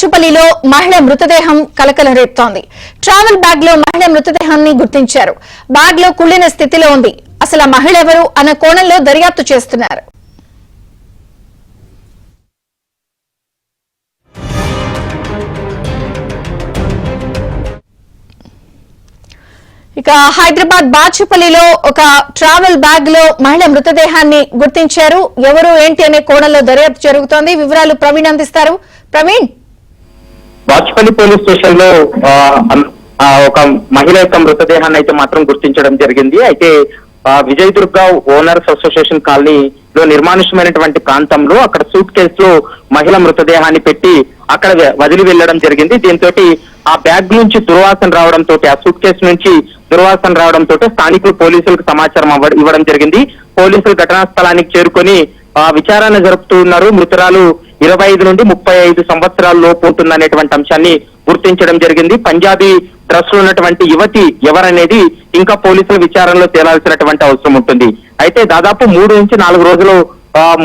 బాచుపల్లిలో మహిళ మృతదేహం కలకలం రేపుతోంది. ట్రావెల్ బ్యాగ్ లో మహిళ మృతదేహాన్ని గుర్తించారు. బ్యాగ్ లో కుళ్లిన స్థితిలో ఉంది. అసలు ఆ మహిళ ఎవరు అన్న కోణంలో దర్యాప్తు చేస్తున్నారు. ఇక హైదరాబాద్ బాచుపల్లిలో ఒక ట్రావెల్ బ్యాగ్ లో మహిళ మృతదేహాన్ని గుర్తించారు. ఎవరు ఏంటి అనే కోణంలో దర్యాప్తు జరుగుతోంది. వివరాలు ప్రవీణ్ అందిస్తారు. ప్రవీణ్, బాచుపల్లి పోలీస్ స్టేషన్ లో ఒక మహిళ యొక్క మృతదేహాన్ని అయితే మాత్రం గుర్తించడం జరిగింది. అయితే విజయ్ దుర్గ ఓనర్స్ అసోసియేషన్ కాలనీలో నిర్మానుష్యమైనటువంటి ప్రాంతంలో అక్కడ సూట్ కేసులో మహిళ మృతదేహాన్ని పెట్టి అక్కడ వదిలి వెళ్లడం జరిగింది. దీంతో ఆ బ్యాగ్ నుంచి దుర్వాసన రావడంతో, ఆ సూట్ కేసు నుంచి దుర్వాసన రావడంతో స్థానికులు పోలీసులకు సమాచారం ఇవ్వడం జరిగింది. పోలీసులు ఘటనా స్థలానికి చేరుకొని విచారణ జరుపుతున్నారు. మృతురాలు 25 నుండి 35 సంవత్సరాల లోపు ఉంటుందనేటువంటి అంశాన్ని గుర్తించడం జరిగింది. పంజాబీ డ్రెస్ లో ఉన్నటువంటి యువతి ఎవరనేది ఇంకా పోలీసుల విచారణలో తేలాల్సినటువంటి అవసరం ఉంటుంది. అయితే దాదాపు 3 నుంచి 4 రోజులు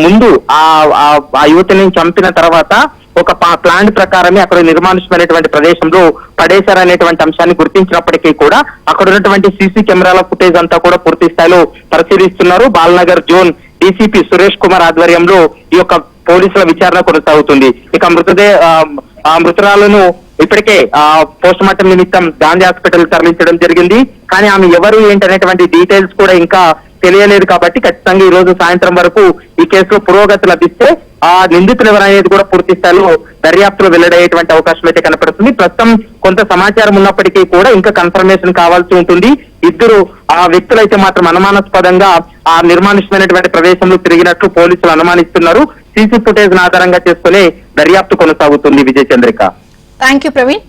ముందు ఆ యువతిని చంపిన తర్వాత ఒక ప్లాన్ ప్రకారమే అక్కడ నిర్మానుష్యమైనటువంటి ప్రదేశంలో పడేశారనేటువంటి అంశాన్ని గుర్తించినప్పటికీ కూడా అక్కడ ఉన్నటువంటి సీసీ కెమెరాల ఫుటేజ్ అంతా కూడా పూర్తి స్థాయిలో పరిశీలిస్తున్నారు. బాలనగర్ జోన్ డీసీపీ సురేష్ కుమార్ ఆధ్వర్యంలో ఈ యొక్క పోలీసుల విచారణ కొనసాగుతుంది. ఇక మృతురాలను ఇప్పటికే పోస్ట్ మార్టం నిమిత్తం గాంధీ హాస్పిటల్ తరలించడం జరిగింది. కానీ ఆమె ఎవరు ఏంటనేటువంటి డీటెయిల్స్ కూడా ఇంకా తెలియలేదు. కాబట్టి ఖచ్చితంగా ఈ రోజు సాయంత్రం వరకు ఈ కేసులో పురోగతి లభిస్తే ఆ నిందితులు ఎవరనేది కూడా పూర్తి స్థాయిలో దర్యాప్తులో వెల్లడయ్యేటువంటి అవకాశం అయితే కనపడుతుంది. ప్రస్తుతం కొంత సమాచారం ఉన్నప్పటికీ కూడా ఇంకా కన్ఫర్మేషన్ కావాల్సి ఉంటుంది. ఇద్దరు ఆ వ్యక్తులైతే మాత్రం అనుమానాస్పదంగా ఆ నిర్మానుష్యమైనటువంటి ప్రదేశంలో తిరిగినట్లు పోలీసులు అనుమానిస్తున్నారు. సీసీ ఫుటేజ్ ఆధారంగా చేసుకునే దర్యాప్తు కొనసాగుతుంది. విజయ్ చంద్రిక. Thank you Praveen.